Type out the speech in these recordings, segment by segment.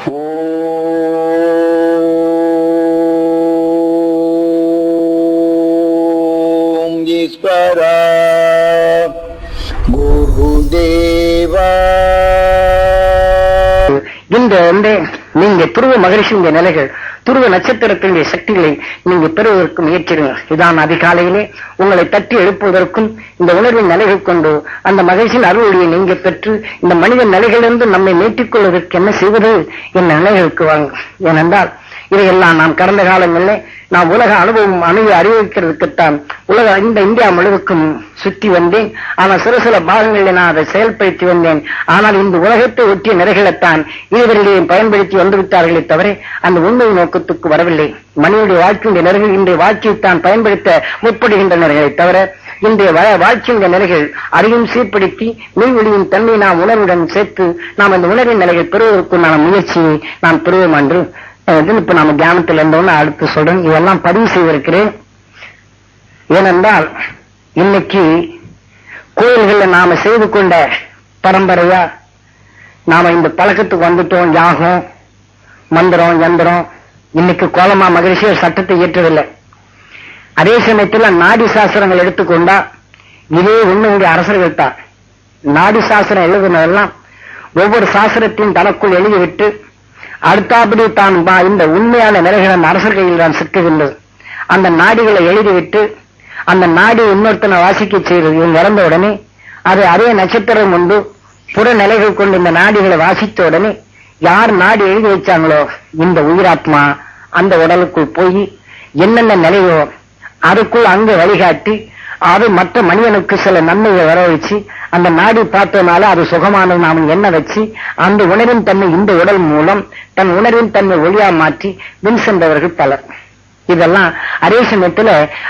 ஓம் ஈஸ்வரா குருதேவா. இந்த நீங்க துருவ மகரிஷியுடைய நிலைகள், துருவ நட்சத்திரத்தினுடைய சக்திகளை நீங்க பெறுவதற்கு முயற்சிடுங்க. இதான் அதிகாலையிலே உங்களை தட்டி எழுப்புவதற்கும் இந்த உணர்வின் நிலைகள் கொண்டு அந்த மகிழ்ச்சியின் அருளொழியை நீங்க பெற்று இந்த மனித நிலைகளிலிருந்து நம்மை மீட்டிக் கொள்வதற்கு என்ன செய்வது என் நிலைகளுக்கு வாங்க. ஏனென்றால் இதையெல்லாம் நான் கடந்த காலங்களில் நான் உலக அனுபவம் அறிவிக்கிறதுக்குத்தான் இந்த இந்தியா முழுவதுக்கும் சுற்றி வந்தேன். ஆனால் சில பாகங்களில் நான் அதை செயல்படுத்தி வந்தேன். ஆனால் இந்த உலகத்தை ஒட்டிய நிறைகளைத்தான் இதுவரையிலேயே பயன்படுத்தி வந்துவிட்டார்களே தவிர அந்த உண்மை நோக்கத்துக்கு வரவில்லை. மனிதனுடைய வாழ்க்கையுடைய நிறைகள் இன்றைய வாழ்க்கையைத்தான் பயன்படுத்த முற்படுகின்றனர்களே தவிர இன்றைய வாழ்க்கையுடைய நிலைகள் அதையும் சீர்படுத்தி மெய்வெளியின் தன்மை நாம் உணர்வுடன் சேர்த்து நாம் அந்த உணர்வின் நிலைகள் பெறுவதற்குண்டான முயற்சியை நாம் பெறுவோம் என்று இப்ப நம்ம கிராமத்தில் இருந்தோன்னு அடுத்து சொல்றேன். இதெல்லாம் பதிவு செய்திருக்கிறேன். ஏனென்றால் இன்னைக்கு கோயில்களில் நாம செய்து கொண்ட பரம்பரையா நாம இந்த பழக்கத்துக்கு வந்துட்டோம். யாகம், மந்திரம், யந்திரம். இன்னைக்கு கோலமா மகிழ்ச்சியர் சட்டத்தை இயற்றவில்லை. அதே சமயத்தில் நாடி சாஸ்திரங்கள் எடுத்துக்கொண்டா இதே உண்மையுடைய அரசர்கள் தான். நாடி சாஸ்திரம் எழுதுனதெல்லாம் ஒவ்வொரு சாஸ்திரத்தையும் தனக்குள் எழுதிவிட்டு அடுத்தாபடி தான் இந்த உண்மையான நிலைகள் அந்த அரசர் கையில் தான் சிக்குகின்றது. அந்த நாடிகளை எழுதிவிட்டு அந்த நாடி இன்னொருத்தனை வாசிக்க செய்வது. இவங்க இறந்த உடனே அது அதே நட்சத்திரம் கொண்டு புற நிலைகள் கொண்டு இந்த நாடிகளை வாசித்த உடனே யார் நாடி எழுதி வச்சாங்களோ இந்த உயிராத்மா அந்த உடலுக்குள் போய் என்னென்ன நிலையோ அதுக்குள் அங்கே வழிகாட்டி அது மற்ற மனிதனுக்கு சில நன்மையை வர வச்சு அந்த நாடி பார்த்ததுனால அது சுகமானது நாம என்ன வச்சு அந்த உணர்வின் தன்மை இந்த உடல் மூலம் தன் உணர்வின் தன்மை ஒளியா மாற்றி வின் சென்றவர்கள் பலர். இதெல்லாம் அதே சமயத்துல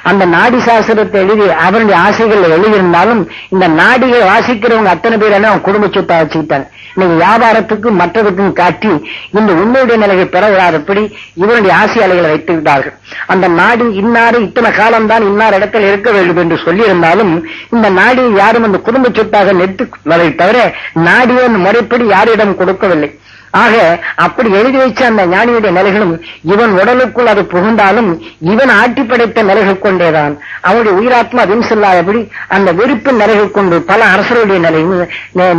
அந்த நாடி சாஸ்திரத்தை எழுதி அவருடைய ஆசைகள் எழுதியிருந்தாலும் இந்த நாடியை வாசிக்கிறவங்க அத்தனை பேர் அவன் குடும்ப சொத்தா வச்சுக்கிட்டாங்க. இன்னைக்கு வியாபாரத்துக்கு மற்றதுக்கும் காட்டி இந்த உண்மையுடைய நிலையை பெற விடாதபடி இவருடைய ஆசையாளைகளை வைத்து விட்டார்கள். அந்த நாடி இன்னாரு இத்தனை காலம்தான் இன்னார் இடத்தில் இருக்க வேண்டும் என்று சொல்லியிருந்தாலும் இந்த நாடியை யாரும் அந்த குடும்ப சொத்தாக நிறுத்துவதை தவிர நாடியை முறைப்படி யாரிடம் கொடுக்கவில்லை. ஆக அப்படி எழுதி வைச்ச அந்த ஞானியுடைய நிலைகளும் இவன் உடலுக்குள் அது புகுந்தாலும் இவன் ஆட்டி படைத்த நிலைகள் கொண்டேதான் அவனுடைய உயிராத்மா வின் செல்லாதபடி அந்த வெறுப்பின் நிலைகள் கொண்டு பல அரசருடைய நிலையும்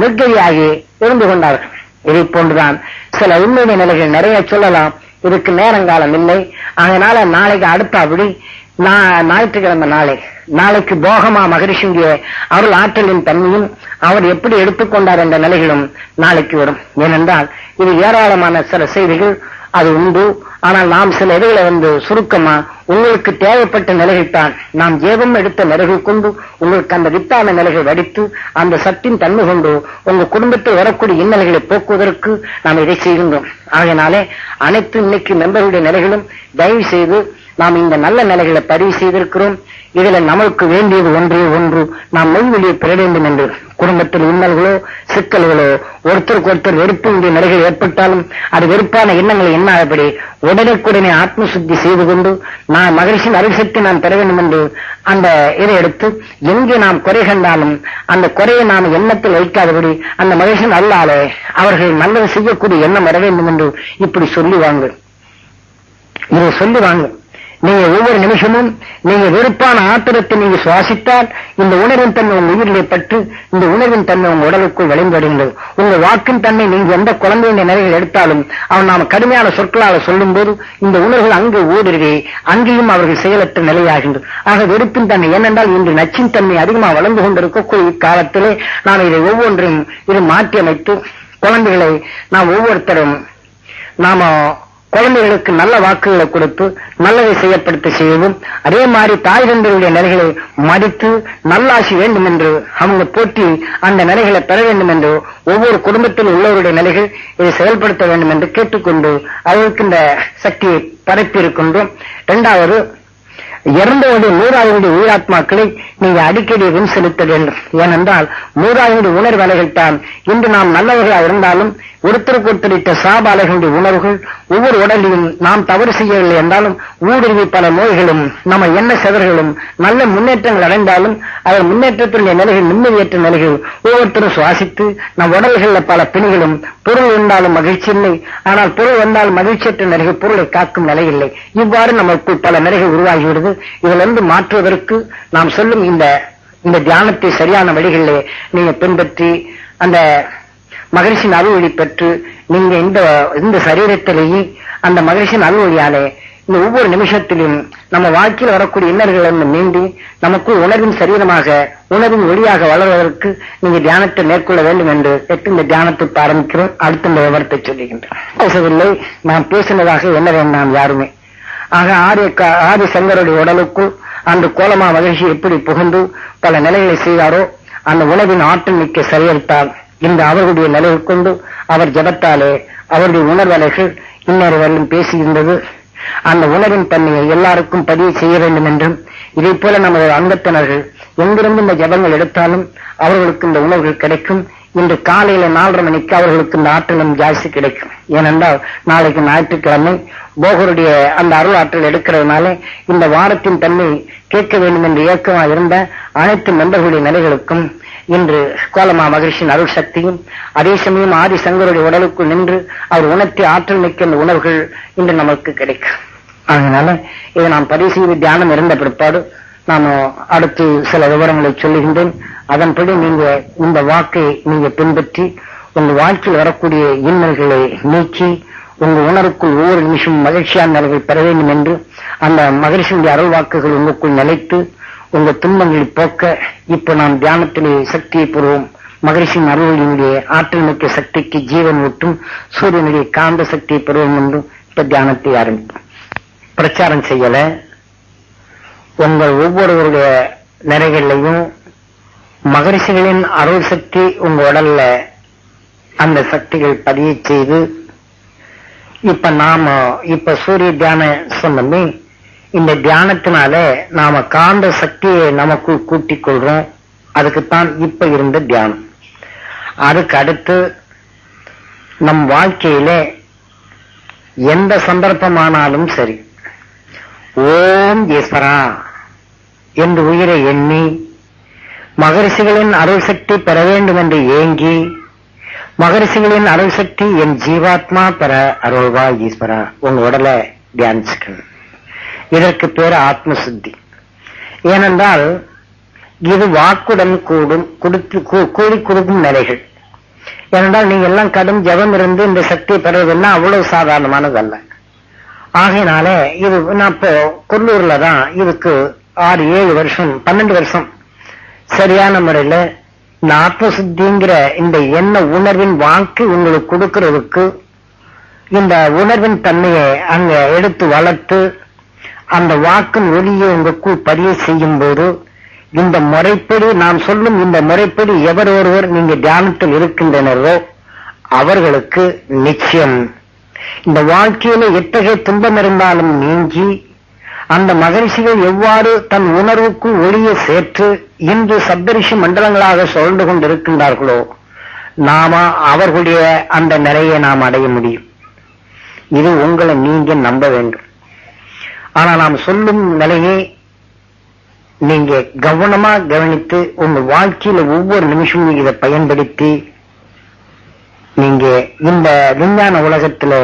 நிர்கதியாகி இருந்து கொண்டார்கள். இதை போன்றுதான் சில உண்மையுடைய நிலைகள் நிறைய சொல்லலாம். இதுக்கு நேரங்காலம் இல்லை. அதனால நாளைக்கு அடுத்தபடி ஞாயிற்றுக்கிழமை நாளைக்கு போகமா மகரிஷியுடைய அருள் ஆற்றலின் தன்மையும் அவர் எப்படி எடுத்துக்கொண்டார் என்ற நிலைகளும் நாளைக்கு வரும். ஏனென்றால் இது ஏராளமான சில செய்திகள் அது உண்டு. ஆனால் நாம் சில இதுகளை சுருக்கமா உங்களுக்கு தேவைப்பட்ட நிலைகள் தான் நாம் ஏவம் எடுத்த நிலைகள் கொண்டு உங்களுக்கு அந்த வித்தான நிலைகள் வடித்து அந்த சத்தின் தன்மை கொண்டு உங்க குடும்பத்தில் வரக்கூடிய இன்னல்களை போக்குவதற்கு நாம் இதை செய்கின்றோம். ஆகையினாலே அனைத்து இன்னைக்கு மெம்பர்களுடைய நிலைகளும் தயவு செய்து நாம் இந்த நல்ல நிலைகளை பதிவு செய்திருக்கிறோம். இதுல நமக்கு வேண்டியது ஒன்று நாம் மெய்வெளியை பெற வேண்டும் என்று குடும்பத்தில் இன்னல்களோ சிக்கல்களோ ஒருத்தருக்கு ஒருத்தர் வெறுப்பு நிலைகள் ஏற்பட்டாலும் அது வெறுப்பான எண்ணங்களை எண்ணாதபடி உடனுக்குடனே ஆத்ம சுத்தி செய்து கொண்டு நான் மகிழ்ச்சியின் அரிசக்தி நாம் பெற வேண்டும் என்று அந்த இதை எடுத்து எங்கே நாம் குறை கண்டாலும் அந்த குறையை நாம் எண்ணத்தில் வைக்காதபடி அந்த மகிழ்ச்சியின் அல்லாலே அவர்கள் நல்லது செய்யக்கூடிய எண்ணம் வர வேண்டும் என்று இப்படி சொல்லுவாங்க. இதை சொல்லுவாங்க. நீங்க ஒவ்வொரு நிமிஷமும் நீங்க வெறுப்பான ஆத்திரத்தை நீங்க சுவாசித்தால் இந்த உணர்வின் தன்மை உங்க உயிரிலே பற்று இந்த உணர்வின் தன்மை உங்க உடலுக்குள் விளைந்தடைந்தது. உங்க வாக்கின் தன்மை நீங்க எந்த குழந்தையுடைய நிலைகள் எடுத்தாலும் அவன் நாம கடுமையான சொற்களால் சொல்லும் போது இந்த உணர்வுகள் அங்கு ஊடுருவே அங்கேயும் அவர்கள் செயலற்ற நிலையாகின்றது. ஆக வெறுப்பின் தன்மை ஏனென்றால் இன்று நச்சின் தன்மை அதிகமாக வளர்ந்து கொண்டிருக்கக்கூடிய இக்காலத்திலே நாம் இதை ஒவ்வொன்றையும் இது மாற்றி அமைத்து குழந்தைகளை நாம் ஒவ்வொருத்தரும் குழந்தைகளுக்கு நல்ல வாக்குகளை கொடுத்து நல்லதை செய்யப்படுத்த செய்யவும் அதே மாதிரி தாய் தந்தையுடைய நிலைகளை மதித்து நல்லாசி வேண்டும் என்று அவங்க போட்டி அந்த நிலைகளை பெற வேண்டும் என்று ஒவ்வொரு குடும்பத்தில் உள்ளவருடைய நிலைகள் இதை செயல்படுத்த வேண்டும் என்று கேட்டுக்கொண்டு அவருக்கு இந்த சக்தியை பரப்பி இருக்கின்றோம். இரண்டாவது இறந்தவருடைய மூதாதையுடைய உயிராத்மாக்களை நீங்க அடிக்கடி வின் செலுத்த வேண்டும். ஏனென்றால் மூதாதையுடைய உணர்வு அலைகள் தான் இன்று நாம் நல்லவர்களாக இருந்தாலும் ஒருத்தருக்கு ஒருத்தரிட்ட சாபாலைகளுடைய உணர்வுகள் ஒவ்வொரு உடலிலும் நாம் தவறு செய்யவில்லை என்றாலும் ஊடுருவி பல நோய்களும் நம்ம எண்ண செவர்களும் நல்ல முன்னேற்றங்கள் அடைந்தாலும் அவர் முன்னேற்றத்தினுடைய நிலைகள் நிம்மதியற்ற நிலைகள் ஒவ்வொருத்தரும் சுவாசித்து நம் உடல்களில் பல பிணிகளும் பொருள் இருந்தாலும் மகிழ்ச்சி இல்லை, ஆனால் பொருள் வந்தால் மகிழ்ச்சியற்ற நிலைகள் பொருளை காக்கும் நிலை இல்லை. இவ்வாறு நமக்குள் பல நிலைகள் உருவாகிவிடுது. இதிலிருந்து மாற்றுவதற்கு நாம் சொல்லும் இந்த தியானத்தை சரியான வழிகளிலே நீங்க பின்பற்றி அந்த மகிழ்ச்சியின் அருள்வழி பெற்று நீங்க இந்த சரீரத்திலேயே அந்த மகிழ்ச்சியின் அருள்வழியாலே இந்த ஒவ்வொரு நிமிஷத்திலும் நம்ம வாழ்க்கையில் வரக்கூடிய இன்னல்களிலிருந்து மீண்டு நமக்குள் உணர்வின் சரீரமாக உணர்வின் ஒளியாக வளர்வதற்கு நீங்க தியானத்தை மேற்கொள்ள வேண்டும் என்று இந்த தியானத்தை ஆரம்பிக்கிறோம். அடுத்த இந்த விவரத்தை சொல்லுகின்றேன். பேசவில்லை, நான் பேசினதாக என்ன வேண்டாம் யாருமே. ஆக ஆதி சங்கருடைய உடலுக்குள் அந்த கோலமா மகிழ்ச்சி எப்படி புகுந்து பல நிலைகளை செய்தாரோ அந்த உணவின் ஆற்றல் மிக்க சரியெடுத்தால் இந்த அவர்களுடைய நிலையை கொண்டு அவர் ஜபத்தாலே அவருடைய உணர்வலைகள் இன்னொரு வரலும் பேசியிருந்தது. அந்த உணர்வின் தன்மையை எல்லாருக்கும் பதிவு செய்ய வேண்டும் என்றும் இதை போல நமது அங்கத்தினர்கள் எங்கிருந்து இந்த ஜபங்கள் எடுத்தாலும் அவர்களுக்கு இந்த உணர்வுகள் கிடைக்கும். இன்று காலையில 4:30 மணிக்கு அவர்களுக்கு இந்த ஆற்றலும் ஜாஸ்தி கிடைக்கும். ஏனென்றால் நாளைக்கு ஞாயிற்றுக்கிழமை போகருடைய அந்த அருள் ஆற்றல் எடுக்கிறதுனால இந்த வாரத்தின் தன்மை கேட்க வேண்டும் என்று இயக்கமாக இருந்த அனைத்து நண்பர்களுடைய நிலைகளுக்கும் இன்று கோலமா மகிழ்ச்சியின் அருள் சக்தியும் அதே சமயம் ஆதி சங்கருடைய உடலுக்குள் நின்று அவர் உணர்த்தி ஆற்றல் மிக்க இந்த உணர்வுகள் இன்று நமக்கு கிடைக்கும். அதனால இதை நாம் பதிவு செய்து தியானம் இருந்த பிற்பாடு நான் அடுத்து சில விவரங்களை சொல்லுகின்றேன். அதன்படி நீங்க இந்த வாக்கை நீங்க பின்பற்றி உங்க வாழ்க்கையில் வரக்கூடிய இன்னல்களை நீக்கி உங்க உணர்வுக்குள் ஒவ்வொரு நிமிஷமும் மகிழ்ச்சியான நிலைகள் பெற வேண்டும் என்று அந்த மகிழ்ச்சியுடைய அருள் வாக்குகள் உங்களுக்குள் நிலைத்து உங்க துன்பங்களை போக்க இப்ப நாம் தியானத்திலே சக்தியை பெறுவோம். மகிழ்ச்சியின் அருளினுடைய ஆற்றல் மிக்க சக்திக்கு ஜீவன் ஊட்டும் சூரியனுடைய காந்த சக்தியை பெறுவோம் என்று இப்ப தியானத்தை ஆரம்பிப்போம். பிரச்சாரம் செய்யல, உங்கள் ஒவ்வொருவருடைய நிறைகளையும் மகரிஷிகளின் அருள் சக்தி உங்க உடல்ல அந்த சக்திகள் பதிய செய்து இப்ப சூரிய தியானம் சொன்னமே, இந்த தியானத்தினால நாம காந்த சக்தியை நமக்குள் கூட்டிக் கொள்றோம். அதுக்குத்தான் இப்ப இருந்த தியானம். அதுக்கு அடுத்து நம் வாழ்க்கையில எந்த சந்தர்ப்பமானாலும் சரி ஓம் ஈஸ்வரா என்று உயிரை எண்ணி மகரிஷிகளின் அருள் சக்தி பெற வேண்டும் என்று ஏங்கி மகரிஷிகளின் அருள் சக்தி என் ஜீவாத்மா பெற அருள்வா ஈஸ்வரா உங்க உடலை தியானிச்சுக்கணும். இதற்கு பேரு ஆத்ம சுத்தி. ஏனென்றால் இது வாக்குடன் கூடி கொடுக்கும் நிலைகள். ஏனென்றால் நீங்க எல்லாம் கடும் ஜபம் இருந்து இந்த சக்தியை பெறுவதுன்னா அவ்வளவு சாதாரணமானது அல்ல. ஆகையினால இது நான் இப்போ கொல்லூர்ல தான் இதுக்கு 6-7 வருஷம் 12 வருஷம் சரியான முறையில இந்த ஆத்ம சுத்திங்கிற இந்த எண்ண உணர்வின் வாக்கு உங்களுக்கு கொடுக்கிறதுக்கு இந்த உணர்வின் தன்மையை அங்க எடுத்து வளர்த்து அந்த வாக்கின் ஒளியை உங்களுக்குள் பதிய செய்யும் போது இந்த முறைப்படி நாம் சொல்லும் இந்த முறைப்படி எவர் ஒருவர் நீங்க தியானத்தில் இருக்கின்றனரோ அவர்களுக்கு நிச்சயம் இந்த வாழ்க்கையில எத்தகைய துன்பம் இருந்தாலும் நீங்கி அந்த மகரிஷிகள் எவ்வாறு தன் உணர்வுக்குள் ஒளியை சேர்த்து இன்று சப்தரிஷி மண்டலங்களாக சுழன்று கொண்டிருக்கின்றார்களோ நாம அவர்களுடைய அந்த நிலையை நாம் அடைய முடியும். இது உங்களை நீங்க நம்ப வேண்டும். ஆனா நாம் சொல்லும் நிலையை நீங்க கவனமா கவனித்து உங்க வாழ்க்கையில ஒவ்வொரு நிமிஷமும் இதை பயன்படுத்தி நீங்க இந்த விஞ்ஞான உலகத்துல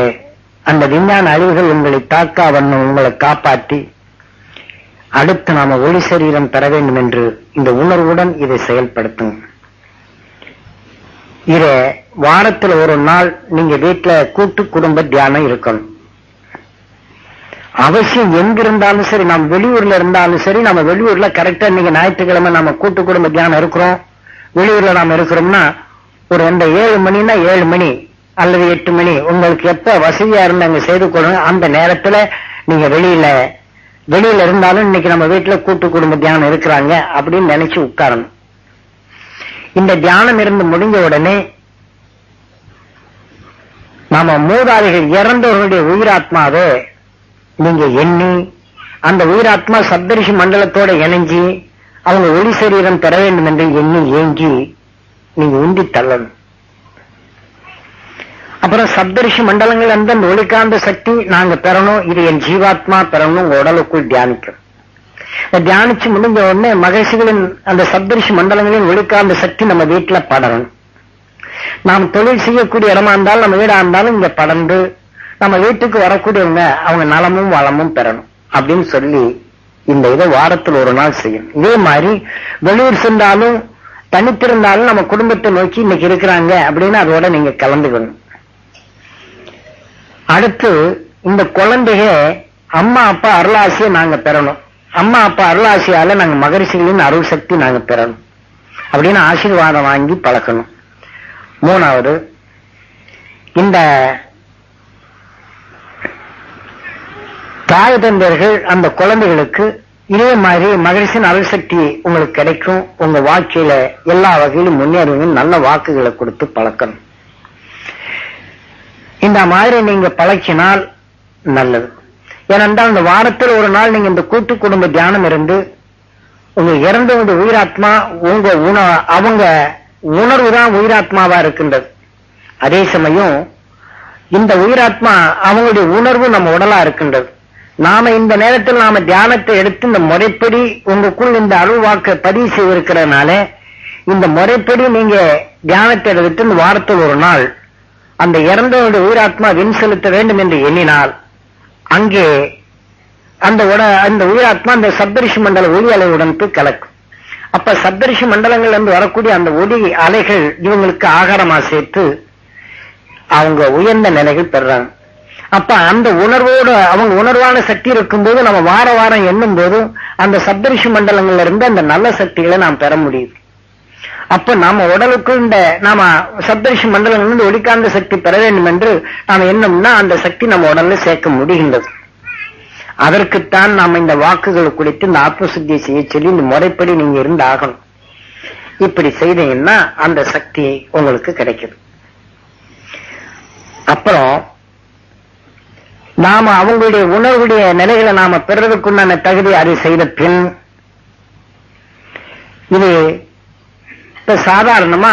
அந்த விஞ்ஞான அழிவுகள் உங்களை தாக்காவண்ணம் உங்களை காப்பாற்றி அடுத்து நாம ஒளி சரீரம் பெற வேண்டும் என்று இந்த உணர்வுடன் இதை செயல்படுத்தும். இத வாரத்துல ஒரு நாள் நீங்க வீட்டுல கூட்டு குடும்ப தியானம் இருக்கணும். அவசியம் எங்கிருந்தாலும் சரி, நம்ம வெளியூர்ல இருந்தாலும் சரி, நம்ம வெளியூர்ல கரெக்டா நீங்க ஞாயிற்றுக்கிழமை நம்ம கூட்டு குடும்ப தியானம் இருக்கிறோம், வெளியூர்ல நாம இருக்கிறோம்னா ஒரு 7 மணினா 7 மணி அல்லது 8 மணி உங்களுக்கு எப்ப வசதியா இருந்தாங்க செய்து கொடுங்க. அந்த நேரத்துல நீங்க வெளியில இருந்தாலும் இன்னைக்கு நம்ம வீட்டுல கூட்டு குடும்ப தியானம் இருக்கிறாங்க அப்படின்னு நினைச்சு உட்காரணும். இந்த தியானம் இருந்து முடிஞ்ச உடனே நாம மூதாதைகள் இறந்தவர்களுடைய உயிராத்மாவை நீங்க எண்ணி அந்த உயிராத்மா சப்தரிஷி மண்டலத்தோட இணைஞ்சி அவங்க ஒளி சரீரம் பெற வேண்டும் என்று எண்ணி ஏங்கி நீங்க உந்தி தள்ளணும். அப்புறம் சப்தரிஷி மண்டலங்கள் அந்த ஒளிக்காந்த சக்தி நாங்க பெறணும், இது என் ஜீவாத்மா பெறணும், உடலுக்குள் தியானிக்கும். தியானிச்சு முடிஞ்ச உடனே மகர்ஷிகளின் அந்த சப்தரிஷி மண்டலங்களின் ஒளிக்காந்த சக்தி நம்ம வீட்டுல படரணும். நாம் தொழில் செய்யக்கூடிய இடமா இருந்தாலும் நம்ம வீடா இருந்தாலும் இங்க படர்ந்து நம்ம வீட்டுக்கு வரக்கூடியவங்க அவங்க நலமும் வளமும் பெறணும் அப்படின்னு சொல்லி இந்த இதை வாரத்தில் ஒரு நாள் செய்யணும். இதே மாதிரி வெளியூர் சென்றாலும் தனித்திருந்தாலும் நம்ம குடும்பத்தை நோக்கி இன்னைக்கு இருக்கிறாங்க அப்படின்னு அதோட நீங்க கலந்துக்கணும். அடுத்து இந்த குழந்தைக அம்மா அப்பா அருளாசியை நாங்க பெறணும். அம்மா அப்பா அருளாசியால நாங்க மகரிஷிகளின் அருள் சக்தி நாங்க பெறணும் அப்படின்னு ஆசீர்வாதம் வாங்கி பழக்கணும். மூணாவது, இந்த தாய் தந்தையர்கள் அந்த குழந்தைகளுக்கு இதே மாதிரி மகரிஷின் அருள் சக்தி உங்களுக்கு கிடைக்கும், உங்க வாழ்க்கையில எல்லா வகையிலும் முன்னேறுவீங்க, நல்ல வாக்குகளை கொடுத்து பழக்கணும். இந்த மாதிரி நீங்க பழக்கினால் நல்லது. ஏனென்றால் இந்த வாரத்தில் ஒரு நாள் நீங்க இந்த கூட்டு குடும்ப தியானம் இருந்து உங்க இறந்தவங்க உயிராத்மா அவங்க உணர்வு தான் உயிராத்மாவா இருக்கின்றது. அதே சமயம் இந்த உயிராத்மா அவங்களுடைய உணர்வு நம்ம உடலா இருக்கின்றது. நாம இந்த நேரத்தில் நாம தியானத்தை எடுத்து இந்த முறைப்படி உங்களுக்குள் இந்த அருள் வாக்க பதிவு செய்திருக்கிறதுனால இந்த முறைப்படி நீங்க தியானத்தை எடுத்து இந்த வாரத்தில் ஒரு நாள் அந்த இறந்தவருடைய உயிராத்மா வின் செலுத்த வேண்டும் என்று எண்ணினால் அங்கே அந்த உயிராத்மா அந்த சப்தரிஷி மண்டல ஒளி அலையுடன் போய் கலக்கும். அப்ப சப்தரிஷி மண்டலங்கள் இருந்து வரக்கூடிய அந்த ஒளி அலைகள் இவங்களுக்கு ஆகாரமா சேர்த்து அவங்க உயர்ந்த நிலைகள் பெறாங்க. அப்ப அந்த உணர்வோடு அவங்க உணர்வான சக்தி இருக்கும்போது நம்ம வார வாரம் எண்ணும் போது அந்த சப்தரிஷி மண்டலங்கள்ல இருந்து அந்த நல்ல சக்திகளை நாம் பெற முடியுது. அப்ப நாம உடலுக்கு இந்த நாம சப்தரிஷி மண்டலங்கள் ஒளிக்காந்த சக்தி பெற வேண்டும் என்று நாம என்னம்னா அந்த சக்தி நம்ம உடல்ல சேர்க்க முடிகின்றது. அதற்குத்தான் நாம இந்த வாக்குகளை குறித்து இந்த ஆத்மசுத்தியை செய்ய சொல்லி இந்த முறைப்படி நீங்க இருந்து ஆகணும். இப்படி செய்தீங்கன்னா அந்த சக்தி உங்களுக்கு கிடைக்குது. அப்புறம் நாம அவங்களுடைய உணர்வுடைய நிலைகளை நாம பெறதுக்குண்டான தகுதி அதை செய்த பின் இது இப்ப சாதாரணமா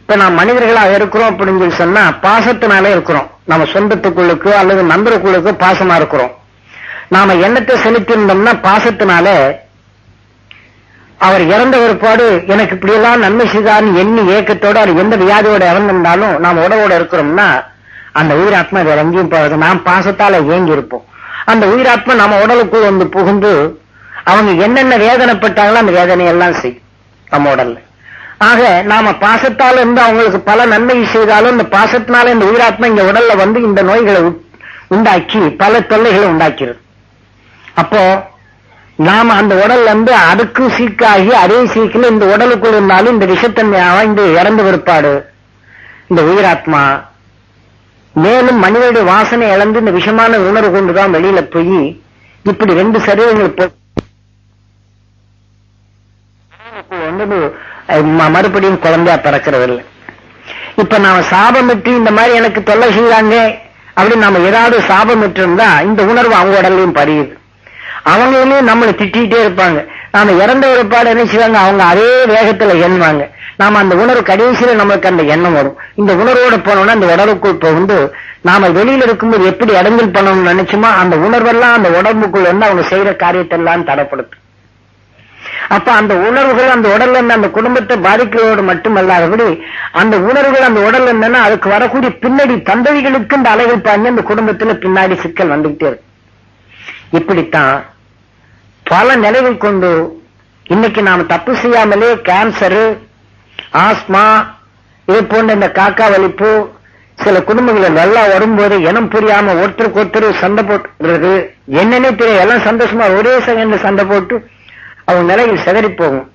இப்ப நாம் மனிதர்களாக இருக்கிறோம் அப்படின்னு சொல்லி சொன்னா பாசத்தினாலே இருக்கிறோம். நம்ம சொந்தத்துக்குள்ளுக்கோ அல்லது நண்பருக்குள்ளுக்கோ பாசமா இருக்கிறோம். நாம எண்ணத்தை செலுத்தியிருந்தோம்னா பாசத்தினால அவர் இறந்த ஒருபாடு எனக்கு இப்படியெல்லாம் நன்மை செய்தார்னு எண்ணி ஏக்கத்தோட அவர் எந்த வியாதியோட இறந்திருந்தாலும் நாம் உடவோட இருக்கிறோம்னா அந்த உயிராத்மா வேற எங்கேயும் போறது. நாம் பாசத்தால ஏங்கி இருப்போம். அந்த உயிராத்மா நம்ம உடலுக்குள் வந்து புகுந்து அவங்க என்னென்ன வேதனைப்பட்டாங்களோ அந்த வேதனையெல்லாம் செய்யும் நம்ம உடல்ல. ஆக நாம பாசத்தால இருந்து அவங்களுக்கு பல நன்மை செய்தாலும் இந்த பாசத்தினால இந்த உயிராத்மா இங்க உடல்ல வந்து இந்த நோய்களை உண்டாக்கி பல தொல்லைகளை உண்டாக்கிறது. அப்போ நாம அந்த உடல்ல இருந்து அதுக்கு சீக்காகி அதே சீக்கில இந்த உடலுக்குள் இருந்தாலும் இந்த விஷத்தன்மை இந்த இறந்து விற்பாடு இந்த உயிராத்மா மேலும் மனிதனுடைய வாசனை இழந்து இந்த விஷமான உணர்வு கொண்டுதான் வெளியில போய் இப்படி ரெண்டு சரீரங்கள் மறுபடியும் குழந்தையா பிறக்கிறது இல்லை. இப்ப நாம சாபமிட்டு இந்த மாதிரி எனக்கு தொல்லை செய்வாங்க அப்படின்னு நாம ஏதாவது சாபமிட்டு இருந்தா இந்த உணர்வு அவங்க உடல்லையும் பறியுது. அவங்களையும் நம்மளை திட்டிகிட்டே இருப்பாங்க. நாம இறந்த ஒருபாடு என்ன செய்வாங்க, அவங்க அதே வேகத்துல எண்ணுவாங்க. நாம அந்த உணர்வு கடைசியில நம்மளுக்கு அந்த எண்ணம் வரும். இந்த உணர்வோட போனோம்னா அந்த உடலுக்குள் போகுது. நாம வெளியில இருக்கும்போது எப்படி அடங்கல் பண்ணணும்னு நினைச்சோமோ அந்த உணர்வெல்லாம் அந்த உடம்புக்குள் வந்து அவங்க செய்யற காரியத்தை எல்லாம் தடைப்படுத்தும். அப்ப அந்த உணர்வுகள் அந்த உடல்ல இருந்து அந்த குடும்பத்தை பாதிக்கிறதோடு மட்டுமல்லாதபடி அந்த உணர்வுகள் அந்த உடல்ல இருந்தேன்னா அதுக்கு வரக்கூடிய பின்னாடி தந்தைகளுக்கு இந்த அலைகள் பாருங்க அந்த குடும்பத்துல பின்னாடி சிக்கல் வந்துகிட்டே இருக்கு. இப்படித்தான் பல நிலைகள் கொண்டு இன்னைக்கு நாம தப்பு செய்யாமலே கேன்சரு, ஆஸ்மா, இது போன்ற இந்த காக்கா வலிப்பு சில குடும்பங்கள் நல்லா வரும்போது இனம் புரியாம ஒருத்தருக்கு ஒருத்தர் சண்டை போட்டுறது என்னன்னே தெரியும். எல்லாம் சந்தோஷமா ஒரே செகண்ட் சண்டை போட்டு அவங்க நிலையில் சிதறி போகும்.